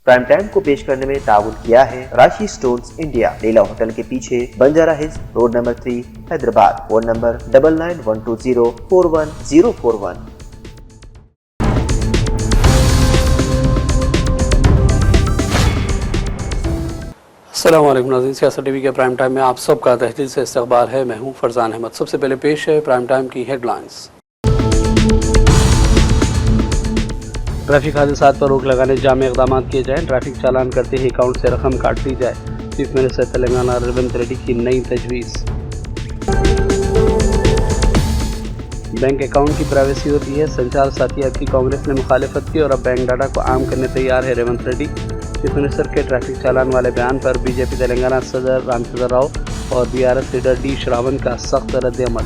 Prime time को पेश करने में ताउन किया है राशि स्टोन्स इंडिया, लीला होटल के पीछे, Banjara hills, road number 3, Hyderabad. Phone number 9912041041। अस्सलामुअलैकुम नाज़रीन, सियासत टीवी के प्राइम टाइम में आप सबका तहजील से इस्तकबाल है। मैं हूं फरजान अहमद। सबसे पहले पेश है प्राइम टाइम की हेडलाइंस। ट्रैफिक हादसा पर रोक लगाने जाम इक़दाम किए जाएँ। ट्रैफिक चालान करते ही अकाउंट से रकम काट ली जाए। चीफ मिनिस्टर तेलंगाना रेवंत रेड्डी की नई तजवीज़। बैंक अकाउंट की प्राइवेसी होती है, संचार साथी आपकी कांग्रेस ने मुखालिफत की और अब बैंक डाटा को आम करने तैयार है रेवंत रेड्डी। चीफ मिनिस्टर के ट्रैफिक चालान वाले बयान पर बीजेपी तेलंगाना सदर रामचंद्र राव और बीआरएस लीडर डी श्रावण का सख्त रद्द-ए-अमल।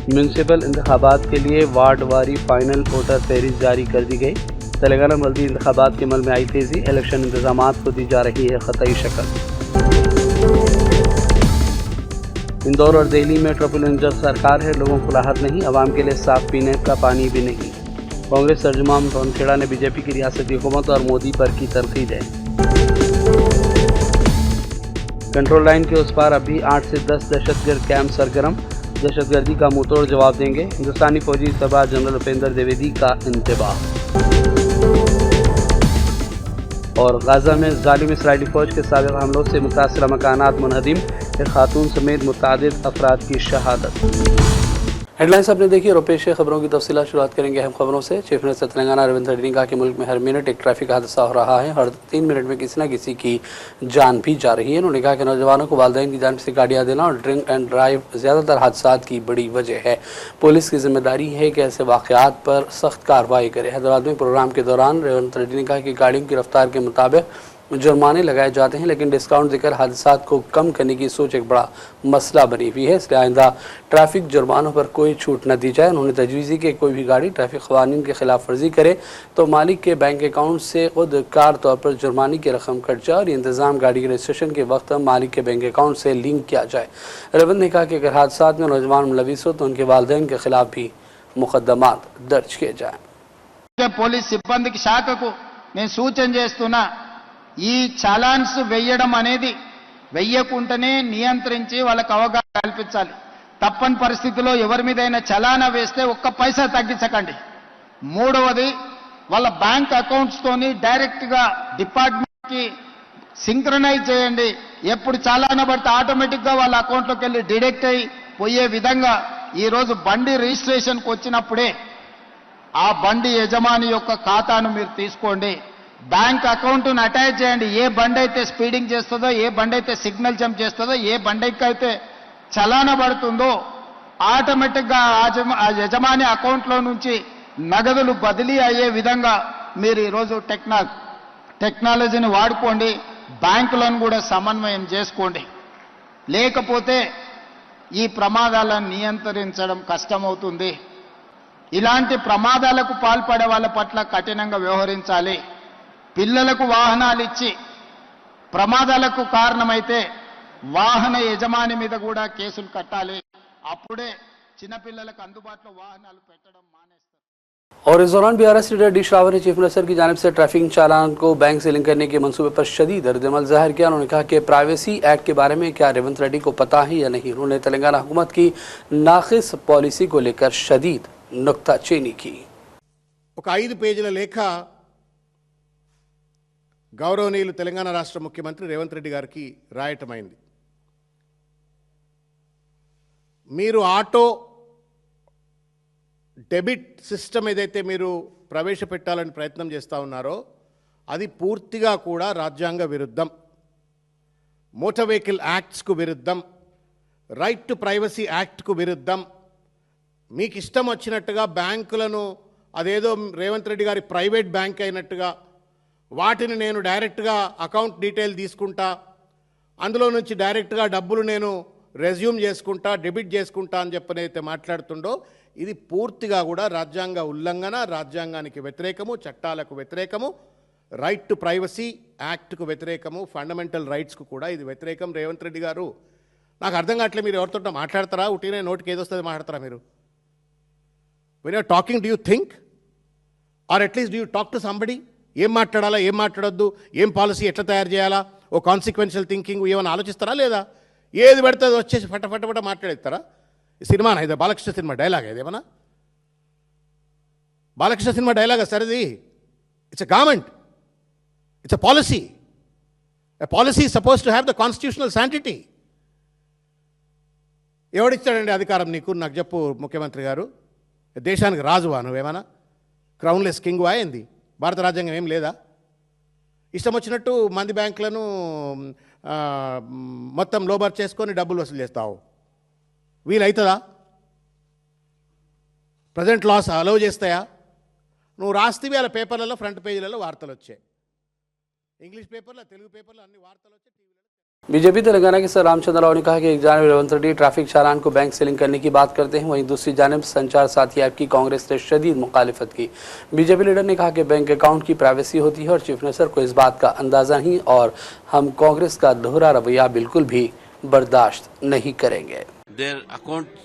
म्यूनसिपल इंतखाबात के लिए वार्ड वारी फाइनल वोटर फहरिस्त जारी कर दी गई। तेलंगाना मल्टी इंतखाबात के अमल में आई तेजी, इलेक्शन इंतजामात को दी जा रही है खतई शक्ल। इंदौर और दिल्ली में ट्रिपल इंजन सरकार है, लोगों को राहत नहीं, आवाम के लिए साफ पीने का पानी भी नहीं। कांग्रेस तर्जुमान रोहनखेड़ा ने बीजेपी की रियासती हुकूमत और मोदी पर की तनकीद है। कंट्रोल लाइन के उस पार अभी 8 से 10 दहशतगर्द कैंप सरगर्म, दहशतगर्दी का मुंहतोड़ जवाब देंगे। हिंदुस्तानी फौजी सरबराह जनरल उपेंद्र द्विवेदी का इंतबाह। और गाजा में जालिम इसराइली फौज के साबिक़ हमलों से मुतासिर मकानात मुनहदिम, एक खातून समेत मुतादिद अफराद की शहादत। हेडलाइंस आपने देखी और पेश है खबरों की तफसीलात। शुरुआत करेंगे अहम खबरों से। चीफ मिनिस्टर तेलंगाना रेवंत रेड्डी ने कहा कि मुल्क में हर मिनट एक ट्रैफिक हादसा हो रहा है, हर 3 मिनट में किसी न किसी की जान भी जा रही है। उन्होंने कहा कि नौजवानों को वालिदैन की जानिब से गाड़ियाँ देना और ड्रिंक एंड ड्राइव ज़्यादातर हादसा की बड़ी वजह है। पुलिस की जिम्मेदारी है कि ऐसे वाक़यात पर सख्त कार्रवाई करे। हैदराबाद में प्रोग्राम के दौरान रेवंत रेड्डी ने कहा कि गाड़ियों की रफ्तार के मुताबिक जुर्माने लगाए जाते हैं, लेकिन डिस्काउंट देकर हादसात को कम करने की सोच एक बड़ा मसला बनी हुई है, इसलिए आइंदा ट्रैफिक जुर्मानों पर कोई छूट न दी जाए। उन्होंने तजवीज़ की कि कोई भी गाड़ी ट्रैफिक क़वानीन की खिलाफ वर्जी करे तो मालिक के बैंक अकाउंट से खुद कार तौर पर जुर्माने की रकम कट जाए और ये इंतज़ाम गाड़ी के रजिस्ट्रेशन के वक्त मालिक के बैंक अकाउंट से लिंक किया जाए। रेवंत ने कहा कि अगर हादसात में नौजवान मुलविस हो तो उनके वालिदैन के खिलाफ भी मुकदमात दर्ज किए जाएँ। పోలీస్ సిబ్బందికి శాఖకు నేను సూచన చేస్తున్నా, ఈ చాలాన్స్ వేయడం అనేది వెయ్యకుంటనే నియంత్రించి వాళ్ళకు అవగాహన కల్పించాలి. తప్పని పరిస్థితిలో ఎవరి మీదైనా చలానా వేస్తే ఒక్క పైసా తగ్గించకండి. మూడవది, వాళ్ళ బ్యాంక్ అకౌంట్స్ తోని డైరెక్ట్ గా డిపార్ట్మెంట్ కి సింక్రనైజ్ చేయండి. ఎప్పుడు చలానా పడితే ఆటోమేటిక్ గా వాళ్ళ అకౌంట్ లోకి వెళ్ళి డిడక్ట్ అయి పోయే విధంగా ఈ రోజు బండి రిజిస్ట్రేషన్ కు వచ్చినప్పుడే ఆ బండి యజమాని యొక్క ఖాతాను మీరు తీసుకోండి. బ్యాంక్ అకౌంట్ను అటాచ్ చేయండి. ఏ బండి అయితే స్పీడింగ్ చేస్తుందో, ఏ బండి అయితే సిగ్నల్ జంప్ చేస్తుందో, ఏ బండికి అయితే చలానా పడుతుందో ఆటోమేటిక్గా ఆ యజమాని అకౌంట్లో నుంచి నగదులు బదిలీ అయ్యే విధంగా మీరు ఈరోజు టెక్నాలజీని వాడుకోండి. బ్యాంకులను కూడా సమన్వయం చేసుకోండి. లేకపోతే ఈ ప్రమాదాలను నియంత్రించడం కష్టమవుతుంది. ఇలాంటి ప్రమాదాలకు పాల్పడే వాళ్ళ పట్ల కఠినంగా వ్యవహరించాలి. పిల్లలకు వాహనాలు ఇచ్చి ప్రమాదాలకు కారణమైతే వాహన యజమాని మీద కూడా కేసులు కట్టాలి. అప్పుడే చిన్నపిల్లలకు అందుబాటులో వాహనాలు పెట్టడం మానేస్తారు. और इस दौरान बीआरएस लीडर डी श्रावण ने चीफ मिनिस्टर की जानिब से ट्रैफिक चालान को बैंक से लिंक करने के मंसूबे पर शदीद रद्द-ए-अमल जाहिर किया। उन्होंने कहा कि प्राइवेसी एक्ट के बारे में क्या रेवंत रेड्डी को पता है या नहीं। उन्होंने तेलंगाना हुकूमत की नाक़िस पॉलिसी को लेकर शदीद नुक्ताचीनी की। ఒక 5 పేజీల లేఖ గౌరవనీయులు తెలంగాణ రాష్ట్ర ముఖ్యమంత్రి రేవంత్ రెడ్డి గారికి రాయటమైంది. మీరు ఆటో డెబిట్ సిస్టమ్ ఏదైతే మీరు ప్రవేశపెట్టాలని ప్రయత్నం చేస్తూ ఉన్నారో అది పూర్తిగా కూడా రాజ్యాంగ విరుద్ధం, మోటార్ వెహికల్ యాక్ట్స్కు విరుద్ధం, రైట్ టు ప్రైవసీ యాక్ట్కు విరుద్ధం. మీకు ఇష్టం వచ్చినట్టుగా బ్యాంకులను అదేదో రేవంత్ రెడ్డి గారి ప్రైవేట్ బ్యాంక్ అయినట్టుగా వాటిని నేను డైరెక్ట్గా అకౌంట్ డీటెయిల్ తీసుకుంటా, అందులో నుంచి డైరెక్ట్గా డబ్బులు నేను రెజ్యూమ్ చేసుకుంటా, డెబిట్ చేసుకుంటా అని చెప్పనైతే మాట్లాడుతుండో ఇది పూర్తిగా కూడా రాజ్యాంగ ఉల్లంఘన, రాజ్యాంగానికి వ్యతిరేకము, చట్టాలకు వ్యతిరేకము, రైట్ టు ప్రైవసీ యాక్ట్కు వ్యతిరేకము, ఫండమెంటల్ రైట్స్కు కూడా ఇది వ్యతిరేకం. రేవంత్ రెడ్డి గారు, నాకు అర్థం కావట్లేదు, మీరు ఎవరితో మాట్లాడతారా, ఉట్టినే నోటికి ఏదొస్తుంది మాట్లాడతారా మీరు? When you're talking, do you think? Or at least do you talk to somebody? ఏం మాట్లాడాలా, ఏం మాట్లాడొద్దు, ఏం పాలసీ ఎట్లా తయారు చేయాలా, ఓ కాన్సిక్వెన్షియల్ థింకింగ్ ఏమైనా ఆలోచిస్తారా లేదా? ఏది పడితే అది వచ్చేసి ఫట మాట్లాడేస్తారా? ఈ సినిమా ఇది బాలకృష్ణ సినిమా డైలాగ్ ఏదేమన్నా? బాలకృష్ణ సినిమా డైలాగా సార్ ఇది? It's a government, it's a policy. A policy suppose to have the constitutional sanctity. ఎవడిచ్చాడండి అధికారం నీకు? నాకు చెప్పు ముఖ్యమంత్రి గారు. దేశానికి రాజువా నువ్వేమన్నా? క్రౌన్లెస్ కింగ్ అయింది? భారత రాజ్యాంగం ఏం లేదా? ఇష్టం వచ్చినట్టు మంది బ్యాంకులను మొత్తం లోబర్ చేసుకొని డబ్బులు వసూలు చేస్తావు. వీలవుతుందా? ప్రజెంట్ లాస్ అలౌ చేస్తాయా? నువ్వు రాస్తేవి అలా పేపర్లలో ఫ్రంట్ పేజీలలో వార్తలు వచ్చాయి, ఇంగ్లీష్ పేపర్లో, తెలుగు పేపర్లో అన్ని వార్తలు వచ్చాయి, టీవీలో. बीजेपी तेलंगाना के सर रामचंद्र राव ने कहा कि एक जानब रेवंत रेड्डी ट्रैफिक चालान को बैंक से लिंक करने की बात करते हैं, वहीं दूसरी जानब संचार साथी ऐप की कांग्रेस ने शदीद मुखालिफत की। बीजेपी लीडर ने कहा कि बैंक अकाउंट की प्राइवेसी होती है और चीफ मिनिस्टर को इस बात का अंदाजा नहीं और हम कांग्रेस का दोहरा रवैया बिल्कुल भी बर्दाश्त नहीं करेंगे। Their accounts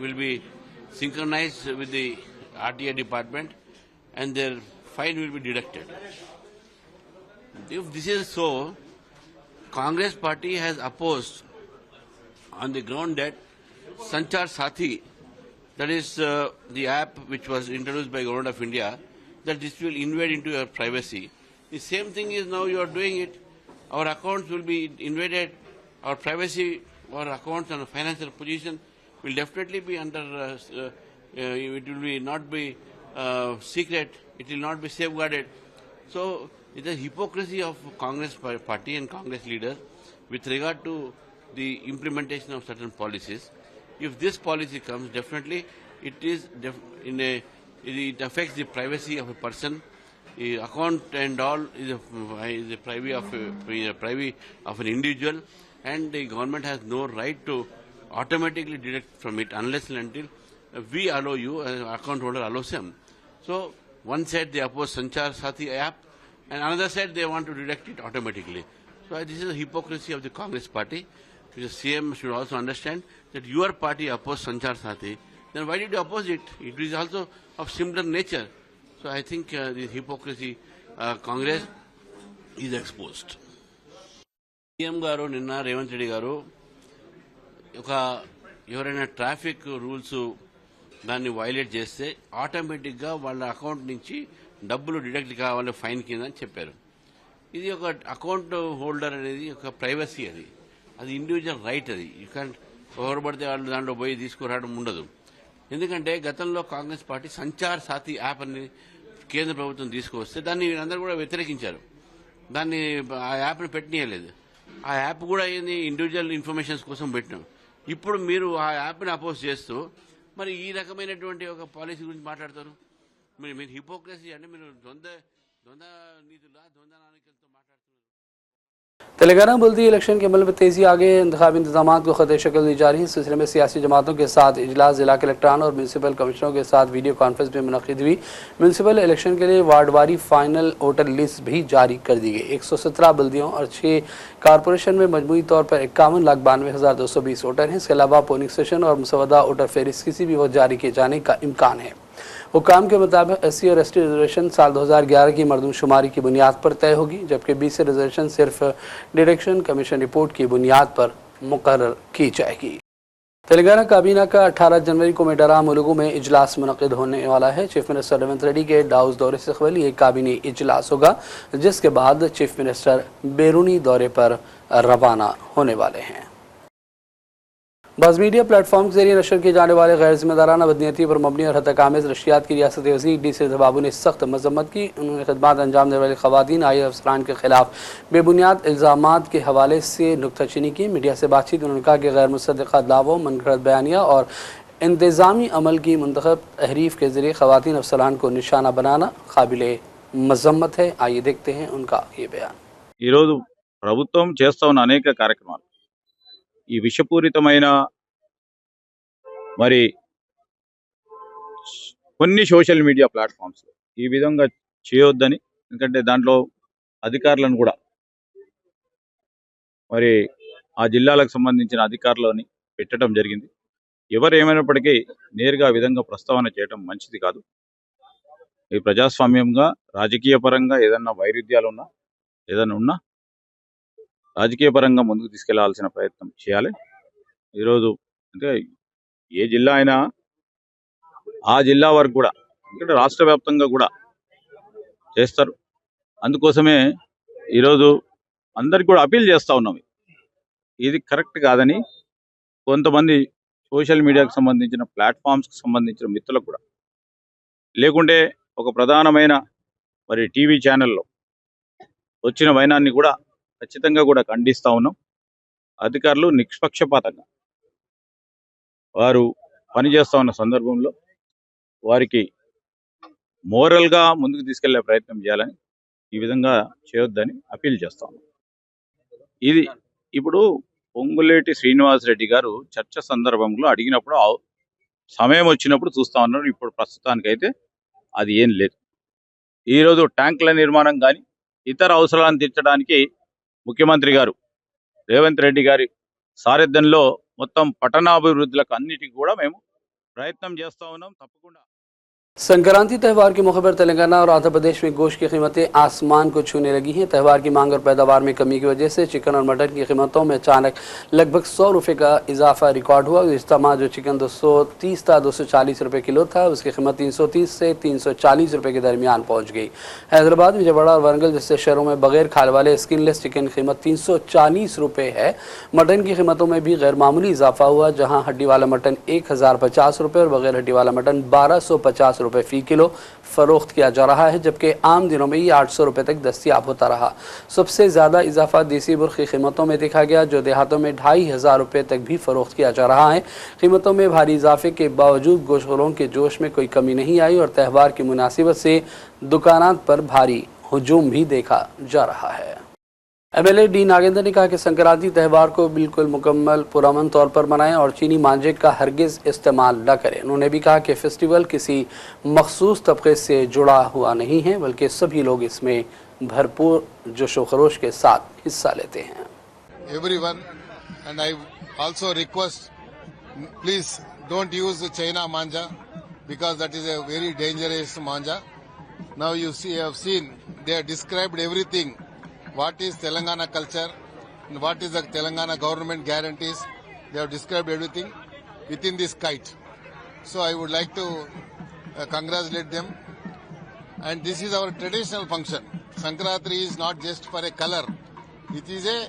will be synchronized with the RTA department and their fine will be deducted. If this is so, Congress party has opposed on the ground that Sanchar Sathi, that is the app which was introduced by Government of India, that this will invade into your privacy. The same thing is now you are doing it. Our accounts will be invaded, our privacy, our accounts and financial position will definitely be under, it will be not be secret, it will not be safeguarded. So it is hypocrisy of Congress party and Congress leaders with regard to the implementation of certain policies. If this policy comes, definitely it is it affects the privacy of a person. The account and all is a privacy of an individual, and the government has no right to automatically deduct from it unless and until we allow you, account holder allows him. So one side they oppose Sanchar Sathi app, and another side they want to deduct it automatically. So this is a hypocrisy of the Congress party. The CM should also understand that your party opposed Sanchar Sathi. Then why did you oppose it? It is also of similar nature. So I think this hypocrisy Congress is exposed. CM గారు నిన్న రేవంత్ రెడ్డి గారు ఒక ఎవరైనా traffic rules దాన్ని violate చేస్తే ఆటోమేటిక్గా వాళ్ళ account నుంచి డబ్బులు డిడక్ట్ కావాలి ఫైన్ కింద అని చెప్పారు. ఇది ఒక అకౌంట్ హోల్డర్ అనేది ఒక ప్రైవసీ, అది ఇండివిజువల్ రైట్. అది యూ క్యాన్ ఎవరు పడితే వాళ్ళు దాంట్లో పోయి తీసుకురావడం ఉండదు. ఎందుకంటే గతంలో కాంగ్రెస్ పార్టీ సంచార్ సాథీ యాప్ అని కేంద్ర ప్రభుత్వం తీసుకువస్తే దాన్ని వీళ్ళందరూ కూడా వ్యతిరేకించారు. దాన్ని ఆ యాప్ని పెట్టనీయలేదు. ఆ యాప్ కూడా ఏంది ఇండివిజువల్ ఇన్ఫర్మేషన్స్ కోసం పెట్టినాం. ఇప్పుడు మీరు ఆ యాప్ని అపోజ్ చేస్తూ మరి ఈ రకమైనటువంటి ఒక పాలసీ గురించి మాట్లాడతారు. మీరు హిపోక్రసీ అంటే మీరు ద్వంద్వ నీతులా ద్వంద్వ నాయకులతో మాట్లాడుతున్నారు. तेलंगाना बल्दी इलेक्शन के अमल में तेजी आ गई है। इंतखाबी इंतजाम को खतरे शक्ल दी जा रही है। इस सिलसिले में सियासी जमातों के साथ इजलास जिला कलेक्टरान और म्यूनसिपल कमिश्नरों के साथ वीडियो कॉन्फ्रेंस में मुनक़िद हुई। म्यूनसिपल इलेक्शन के लिए वार्डवारी फाइनल वोटर लिस्ट भी जारी कर दी गई। 117 बल्दियों और 6 कारपोरेशन में मजमूई तौर पर 51,92,220 वोटर हैं। इसके अलावा पोलिंग स्टेशन और मुसवदा वोटर फेरिस्त किसी भी वक्त जारी किए जाने का इम्कान है। हुकाम के मुताबिक SC और ST रिजर्वेशन साल 2011 की मरदमशुमारी की बुनियाद पर तय होगी, जबकि BC रिजर्वेशन सिर्फ डिडक्शन कमीशन रिपोर्ट की बुनियाद पर मुकर्रर की जाएगी। तेलंगाना काबीना का 18 जनवरी को मेडरा मुलुगु में इजलास मुनक़िद होने वाला है। चीफ मिनिस्टर रेवंत रेड्डी के डाउस दौरे से कबल ये काबीनी इजलास होगा, जिसके बाद चीफ मिनिस्टर बैरूनी दौरे पर रवाना होने वाले हैं। बाज़ मीडिया प्लेटफॉर्म के जरिए नशर किए जाने वाले गैर जिम्मेदाराना बदनीयती पर मबनी और हतकामेज़ नशियात की रियासती वज़ीर DC बाबू ने सख्त मजम्मत की। उन्होंने खदमात अंजाम देने वाली ख़वातीन आई अफसरान के खिलाफ बेबुनियाद इल्ज़ामात के हवाले से नुक्ताचीनी की। मीडिया से बातचीत उन्होंने कहा कि गैर मुसद्दक़ा दावों, मनगढ़ंत बयानिया और इंतज़ामी अमल की मुंतखब तहरीफ के ज़रिए ख़वातीन अफसरान को निशाना बनाना काबिल मजम्मत है। आइए देखते हैं उनका ये बयान। ఈరోజు ప్రభుత్వం చేస్తా ఉన్న అనేక కార్యక్రమాలు ఈ విషపూరితమైన మరి కొన్ని సోషల్ మీడియా ప్లాట్ఫామ్స్ ఈ విధంగా చేయొద్దని, ఎందుకంటే దాంట్లో అధికారులను కూడా మరి ఆ జిల్లాలకు సంబంధించిన అధికారులని పెట్టడం జరిగింది. ఎవరు ఏమైనప్పటికీ నేరుగా ఆ విధంగా ప్రస్తావన చేయడం మంచిది కాదు. ఈ ప్రజాస్వామ్యంగా రాజకీయ పరంగా ఏదన్నా వైరుధ్యాలు ఉన్నా ఏదన్నా ఉన్నా రాజకీయ పరంగా ముందుకు తీసుకెళ్లాల్సిన ప్రయత్నం చేయాలి. ఈరోజు అంటే ఏ జిల్లా అయినా ఆ జిల్లా వరకు కూడా అంటే రాష్ట్ర వ్యాప్తంగా కూడా చేస్తారు. అందుకోసమే ఈరోజు అందరికి కూడా అపీల్ చేస్తూ ఉన్నాం. ఇది కరెక్ట్ కాదని కొంతమంది సోషల్ మీడియాకు సంబంధించిన ప్లాట్ఫామ్స్కి సంబంధించిన మిత్రులకు కూడా లేకుంటే ఒక ప్రధానమైన మరి టీవీ ఛానల్లో వచ్చిన వైనాన్ని కూడా ఖచ్చితంగా కూడా ఖండిస్తూ ఉన్నాం. అధికారులు నిష్పక్షపాతంగా వారు పనిచేస్తూ ఉన్న సందర్భంలో వారికి మోరల్గా ముందుకు తీసుకెళ్లే ప్రయత్నం చేయాలని ఈ విధంగా చేయొద్దని అపీల్ చేస్తా ఉన్నాం. ఇది ఇప్పుడు పొంగులేటి శ్రీనివాసరెడ్డి గారు చర్చ సందర్భంలో అడిగినప్పుడు సమయం వచ్చినప్పుడు చూస్తా ఉన్నారు. ఇప్పుడు ప్రస్తుతానికైతే అది ఏం లేదు. ఈరోజు ట్యాంకుల నిర్మాణం కానీ ఇతర అవసరాలను తీర్చడానికి ముఖ్యమంత్రి గారు రేవంత్ రెడ్డి గారి సారథ్యంలో మొత్తం పట్టణాభివృద్ధులకు అన్నిటికీ కూడా మేము ప్రయత్నం చేస్తూ ఉన్నాం. తప్పకుండా संक्रांति त्यौहार के मौके पर तेलंगाना और आंध्र प्रदेश में गोश्त की कीमतें आसमान को छूने लगी हैं। त्यौहार की मांग और पैदावार में कमी की वजह से चिकन और मटन की कीमतों में अचानक लगभग 100 रुपये का इजाफा रिकॉर्ड हुआ। गुज़िश्ता माह जो चिकन 230 था 240 रुपये किलो था, उसकी कीमत 330 से 340 रुपये के दरमियान पहुँच गई। हैदराबाद, विजयवाड़ा और वरंगल जैसे शहरों में बगैर खाल वाले स्किनलेस चिकन की कीमत 340 रुपये है। मटन की कीमतों में भी गैर मामूली इजाफा हुआ, जहाँ हड्डी वाला मटन 1050 रुपये और बगैर हड्डी वाला मटन 1250 रुपये फी किलो फरोख्त किया जा रहा है, जबकि आम दिनों में ये 800 रुपये तक दस्तियाब होता रहा। सबसे ज़्यादा इजाफा देसी बुर्क की कीमतों में देखा गया, जो देहातों में 2500 रुपये तक भी फरोख्त किया जा रहा है। कीमतों में भारी इजाफे के बावजूद गोश्तखोरों के जोश में कोई कमी नहीं आई और त्यौहार की मुनासिबत से दुकानात पर भारी हुजूम भी देखा जा रहा है। MLA डी नागेंद्र ने कहा कि संक्रांति त्यौहार को बिल्कुल मुकम्मल पुरअमन तौर पर मनाएं और चीनी मांझे का हरगिज़ इस्तेमाल न करें। उन्होंने भी कहा कि फेस्टिवल किसी मखसूस तबके से जुड़ा हुआ नहीं है, बल्कि सभी लोग इसमें भरपूर जोशो खरोश के साथ हिस्सा लेते हैं। Everyone, and I also request, please don't use China manja because that is a very dangerous manja. Now you have seen they have described everything. What is Telangana culture and what is the Telangana government guarantees. They have described everything within this kite. So I would like to congratulate them. And this is our traditional function. Sankranti is not just for a color. It is a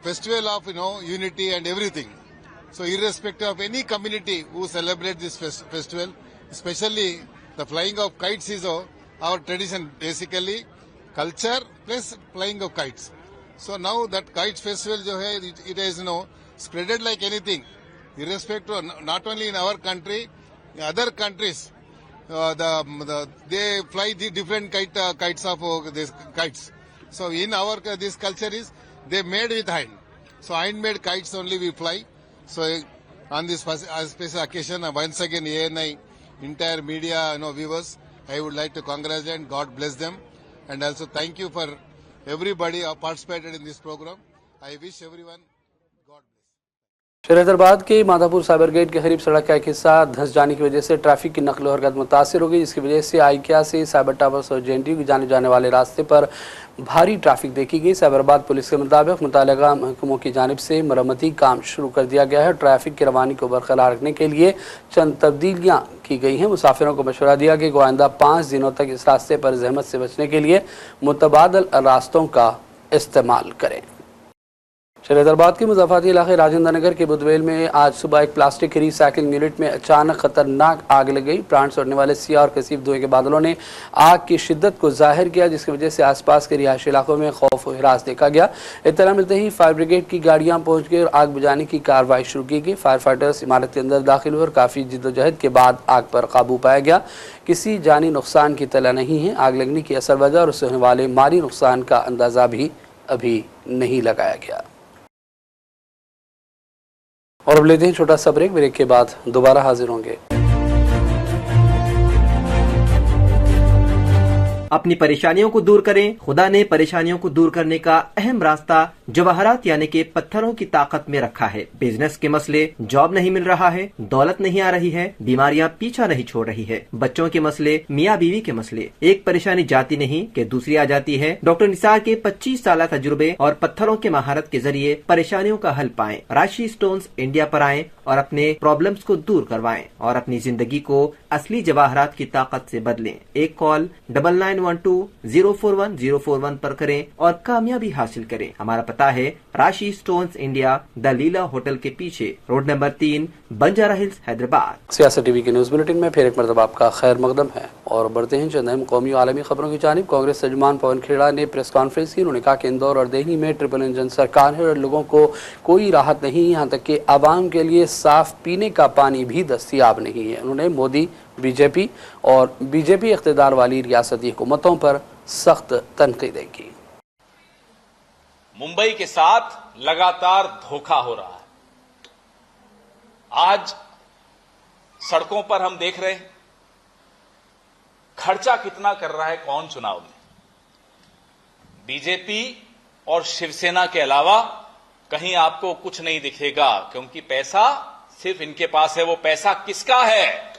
festival of unity and everything. So irrespective of any community who celebrate this festival, especially the flying of kites is our tradition, basically culture plus flying of kites. So now that kite festival it is spreaded like anything, irrespective of, not only in our country, in other countries they fly the different kites of these kites. So in our this culture is they made with hand. So handmade kites only we fly. So on this special occasion, once again ANI entire media viewers, I would like to congratulate and God bless them. And also thank you for everybody who participated in this program. I wish everyone God bless. शहर हैदराबाद के Madhapur cyber gate के करीब सड़क का एक हिस्सा धंस जाने की वजह से ट्रैफिक की नकलो हरकत मुतासिर हो गई, जिसकी वजह से आइकिया से साइबर टावर्स और JNTU की जाने वाले रास्ते पर भारी ट्रैफिक देखी गई। साइबराबाद पुलिस के मुताबिक मुतालिका महकमों की जानिब से मरम्मती काम शुरू कर दिया गया है। ट्रैफिक की रवानी को बरकरार रखने के लिए चंद तब्दीलियाँ की गई हैं। मुसाफिरों को मशवरा दिया कि आइंदा 5 दिनों तक इस रास्ते पर जहमत से बचने के लिए मुतबादल रास्तों का इस्तेमाल करें। शहर हैदराबाद के मुज़फ़्फ़राती इलाके राजेंद्र नगर के बुधवेल में आज सुबह एक प्लास्टिक की रिसाइकिलिंग यूनिट में अचानक खतरनाक आग लग गई। प्राण छोड़ने वाले सियाह और कसीफ धुएं के बादलों ने आग की शिद्दत को जाहिर किया, जिसकी वजह से आसपास के रिहायशी इलाकों में खौफ और हिरास देखा गया। इत्तला मिलते ही फायर ब्रिगेड की गाड़ियां पहुंच गई और आग बुझाने की कार्रवाई शुरू की गई। फायर फाइटर्स इमारत के अंदर दाखिल हुए और काफ़ी जिद्दोजहद के बाद आग पर काबू पाया गया। किसी जानी नुकसान की इत्तला नहीं है। आग लगने की असल वजह और उससे होने वाले माली नुकसान का अंदाज़ा भी अभी नहीं लगाया गया। और अब लेते हैं छोटा सा ब्रेक के बाद दोबारा हाजिर होंगे। अपनी परेशानियों को दूर करें। खुदा ने परेशानियों को दूर करने का अहम रास्ता जवाहरात यानी के पत्थरों की ताकत में रखा है। बिजनेस के मसले, जॉब नहीं मिल रहा है, दौलत नहीं आ रही है, बीमारियां पीछा नहीं छोड़ रही है, बच्चों के मसले, मियाँ बीवी के मसले, एक परेशानी जाती नहीं कि दूसरी आ जाती है। डॉक्टर निसार के 25 साल तजुर्बे और पत्थरों के महारत के जरिए परेशानियों का हल पाएं। राशि स्टोन्स इंडिया पर आएं और अपने प्रॉब्लम्स को दूर करवाएं और अपनी जिंदगी को असली जवाहरात की ताकत से बदलें। एक कॉल 9912-041-041 पर करें और कामयाबी हासिल करें। हमारा पता है राशि stones India, the Leela hotel के पीछे, road number 3, Banjara hills, Hyderabad. सियासत टीवी के न्यूज बुलेटिन में फिर एक मरतबा आपका खैर मकदम है और बढ़ते हैं चंद अहम कौमी और आलमी खबरों की जानिब। कांग्रेस तर्जुमान पवन खेड़ा ने प्रेस कॉन्फ्रेंस की। उन्होंने कहा कि इंदौर और देहरी में ट्रिपल इंजन सरकार है और लोगों को कोई राहत नहीं, यहाँ तक कि आवाम के लिए साफ पीने का पानी भी दस्तियाब नहीं है। उन्होंने मोदी, बीजेपी और बीजेपी इख्तिदार वाली रियासती हुकूमतों पर सख्त तनकीदें की। मुंबई के साथ लगातार धोखा हो रहा है। आज सड़कों पर हम देख रहे हैं खर्चा कितना कर रहा है कौन चुनाव में। बीजेपी और शिवसेना के अलावा कहीं आपको कुछ नहीं दिखेगा, क्योंकि पैसा सिर्फ इनके पास है। वो पैसा किसका है?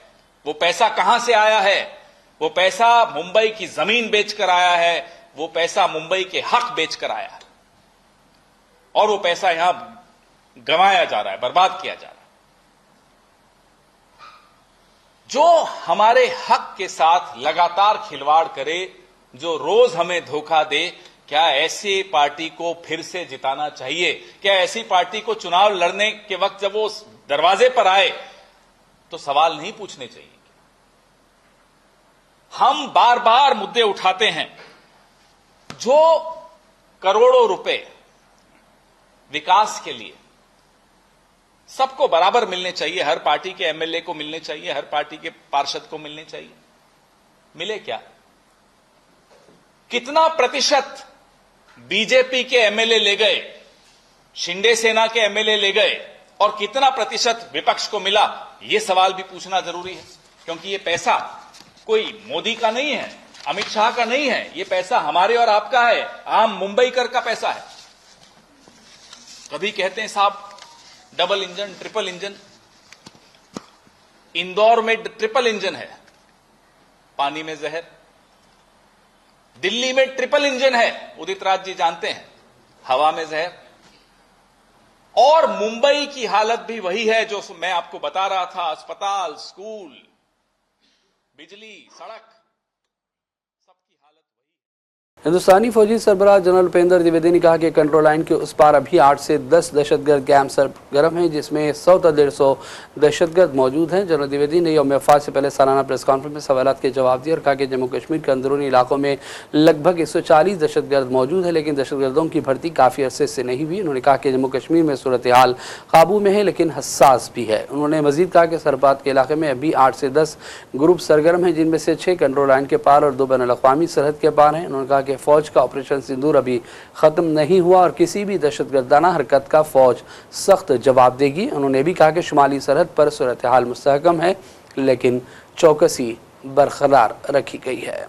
वो पैसा कहां से आया है? वो पैसा मुंबई की जमीन बेचकर आया है, वो पैसा मुंबई के हक बेचकर आया है और वो पैसा यहां गंवाया जा रहा है, बर्बाद किया जा रहा है। जो हमारे हक के साथ लगातार खिलवाड़ करे, जो रोज हमें धोखा दे, क्या ऐसी पार्टी को फिर से जिताना चाहिए? क्या ऐसी पार्टी को चुनाव लड़ने के वक्त जब वो दरवाजे पर आए तो सवाल नहीं पूछने चाहिए? हम बार बार मुद्दे उठाते हैं। जो करोड़ों रुपए विकास के लिए सबको बराबर मिलने चाहिए, हर पार्टी के एमएलए को मिलने चाहिए, हर पार्टी के पार्षद को मिलने चाहिए, मिले क्या? कितना प्रतिशत बीजेपी के एमएलए ले गए, शिंदे सेना के एमएलए ले गए और कितना प्रतिशत विपक्ष को मिला? यह सवाल भी पूछना जरूरी है, क्योंकि यह पैसा कोई मोदी का नहीं है, अमित शाह का नहीं है, यह पैसा हमारे और आपका है, आम मुंबईकर का पैसा है। कभी कहते हैं साहब double engine, triple engine. Indore में ट्रिपल इंजन है, पानी में जहर। दिल्ली में ट्रिपल इंजन है, उदित राज जी जानते हैं, हवा में जहर। और मुंबई की हालत भी वही है जो मैं आपको बता रहा था। अस्पताल, स्कूल, बिजली, सड़क, सबकी हालत वही। हिंदुस्तानी फौजी सरबराह जनरल उपेंद्र द्विवेदी ने कहा कि कंट्रोल लाइन के उस पार अभी 8 से 10 दहशतगर्द कैंप सरगर्म हैं, जिसमें 100 से 150 दहशतगर्द मौजूद हैं। जनरल द्विवेदी ने यौम वफात से पहले सालाना प्रेस कॉन्फ्रेंस में सवालात के जवाब दिए और कहा कि जम्मू कश्मीर के अंदरूनी इलाकों में लगभग 140 दहशतगर्द मौजूद है, लेकिन दहशतगर्दों की भर्ती काफ़ी अरसे से नहीं हुई। उन्होंने कहा कि जम्मू कश्मीर में सूरत हाल काबू में है, लेकिन हसास भी है। उन्होंने मजीद कहा कि सरहद के इलाके में अभी 8 से 10 ग्रुप सरगर्म हैं, जिनमें से 6 कंट्रोल लाइन के पार और 2 बैनुल-अक़वामी सरहद के पार हैं। उन्होंने कहा कि फौज का ऑपरेशन सिंदूर अभी खत्म नहीं हुआ और किसी भी दहशतगर्दाना हरकत का फौज सख्त जवाब देगी। उन्होंने भी कहा कि शुमाली सरहद पर सूरत हाल मुस्तहकम है, लेकिन चौकसी बरकरार रखी गई है।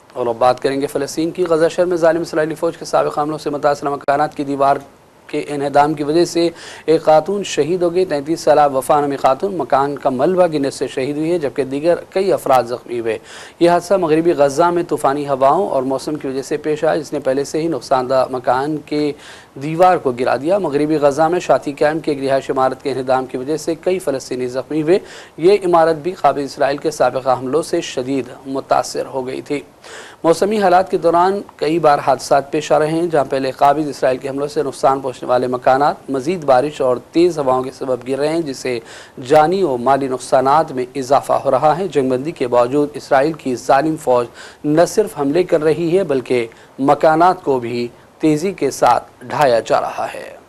और अब बात करेंगे फ़लस्तीन की। गजा शहर में जालिम इसराइली फ़ौज के साबिक़ हमलों से मुतासिर मकानात की दीवार के इन्हदाम की वजह से एक खातून शहीद हो गई। 33 साल वफ़ा नामी खातून मकान का मलबा गिरने से शहीद हुई है, जबकि दीगर कई अफराद ज़ख्मी हुए। यह हादसा मगरबी गजा में तूफ़ानी हवाओं और मौसम की वजह से पेश आया, जिसने पहले से ही नुकसानदा मकान के दीवार को गिरा दिया। मगरबी गजा में शाती कैम्प की एक रिहायश इमारत के इन्हदाम की वजह से कई फ़लस्तीनी ज़ख्मी हुए। ये इमारत भी क़ाबिल इसराइल के साबिक़ हमलों से शदीद मुतासिर हो गई थी। मौसमी हालात के दौरान कई बार हादसा पेश आ रहे हैं, जहाँ पहले क़ाबिल इसराइल के हमलों से नुकसान पहुँचने वाले मकानात मज़ीद बारिश और तेज़ हवाओं के सबब गिर रहे हैं, जिससे जानी और माली नुकसानात में इजाफा हो रहा है। जंगबंदी के बावजूद इसराइल की जालिम फ़ौज न सिर्फ हमले कर रही है, बल्कि मकानात को भी तेज़ी के साथ ढाया जा रहा है।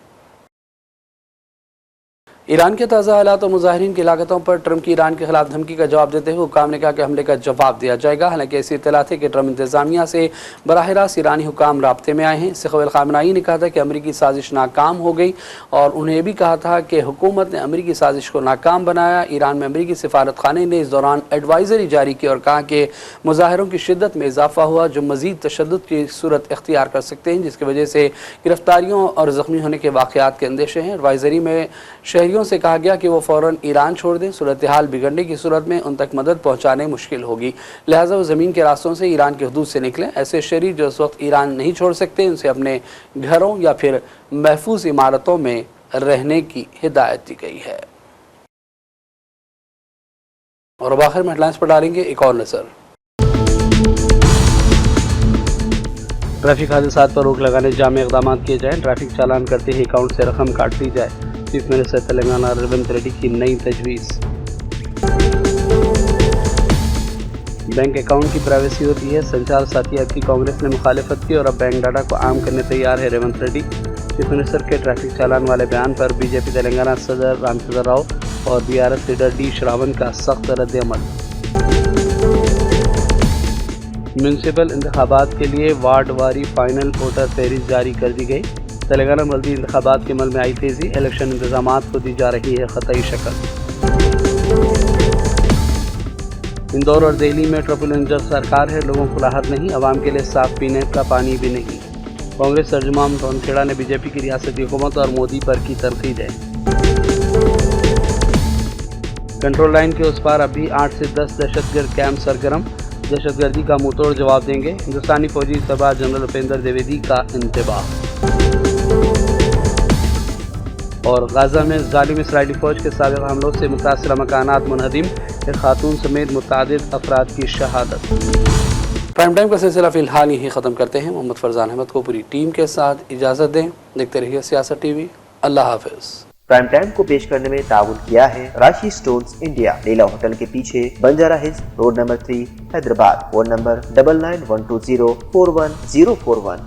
ईरान के ताज़ा हालात और मुजाहिरीन की लागतों पर ट्रंप की ईरान के खिलाफ धमकी का जवाब देते हुए हुकाम ने कहा कि हमले का जवाब दिया जाएगा। हालांकि ऐसी इत्तला थी कि ट्रंप इंतजामिया से बराह रास्त ईरानी हुकाम राब्ते में आए हैं। इससे कबल खामनाई ने कहा था कि अमरीकी साजिश नाकाम हो गई और उन्हें भी कहा था कि हुकूमत ने अमरीकी साजिश को नाकाम बनाया। ईरान में अमरीकी सिफारत खाने ने इस दौरान एडवाइजरी जारी की और कहा कि मुजाहिरों की शिद्दत में इजाफा हुआ जो मजीद तशद्दुद की सूरत इख्तियार कर सकते हैं, जिसकी वजह से गिरफ्तारियों और ज़ख्मी होने के वाक़यात के अंदेशे हैं। एडवाइजरी में शहरियों से कहा गया कि वो फ़ौरन ईरान छोड़ दें। सूरत हाल बिगड़ने की सूरत में उन तक मदद पहुँचाने मुश्किल होगी, लिहाजा वो ज़मीन के रास्तों से ईरान की हदूद से निकलें। ऐसे शहरी जो इस वक्त ईरान नहीं छोड़ सकते उनसे अपने घरों या फिर महफूज इमारतों में रहने की हिदायत दी गई है। और अब आखिर में हेडलाइंस पर डालेंगे एक और नज़र। ट्रैफिक हादसात पर रोक लगाने जामे इक़दाम किए जाएँ। ट्रैफिक चालान करते ही अकाउंट से रकम काट ली जाए। चीफ मिनिस्टर तेलंगाना रेवंत रेड्डी की नई तजवीज़। बैंक अकाउंट की प्राइवेसी होती है, संचार साथी ऐप की कांग्रेस ने मुखालिफत की और अब बैंक डाटा को आम करने तैयार है रेवंत रेड्डी। चीफ मिनिस्टर के ट्रैफिक चालान वाले बयान पर बीजेपी तेलंगाना सदर रामचंद्र राव और बीआरएस लीडर डी श्रावण का सख्त रद्द-ए-अमल। म्यूनसिपल इंतखाबात के लिए वार्ड वारी फाइनल वोटर फहरिस्त जारी कर दी गई। तेलंगाना मल्टी इंतखाबात के अमल में आई तेजी, इलेक्शन इंतजामात को दी जा रही है ख़तई शक्ल। इंदौर और दिल्ली में ट्रिपल इंजन सरकार है, लोगों को राहत नहीं, आवाम के लिए साफ पीने का पानी भी नहीं। कांग्रेस तर्जुमान तोनखेड़ा ने बीजेपी की रियासती हुकूमत और मोदी पर की तनकीद है। कंट्रोल लाइन के उस पार अभी 8 से 10 दहशतगर्द कैंप सरगर्म, दहशतगर्दी का मुंहतोड़ जवाब देंगे। हिंदुस्तानी फौजी सरबराह जनरल उपेंद्र द्विवेदी का इंतबाह। और गाजा में जालिम इसराइली फौज के साबिक़ हमलों से मुतासिरा मकानात मुनहदिम, एक खातून समेत मुतादिद अफराद की शहादत। प्राइम टाइम का सिलसिला फिलहाल यही ख़त्म करते हैं। मोहम्मद फरजान अहमद को पूरी टीम के साथ इजाज़त दें। देखते रहिए सियासत टीवी। अल्लाह हाफिज़। प्राइम टाइम को पेश करने में ताउन किया है राशि स्टोन्स इंडिया, लीला होटल के पीछे, Banjara hills, road number 3, Hyderabad. Phone number 9912041041।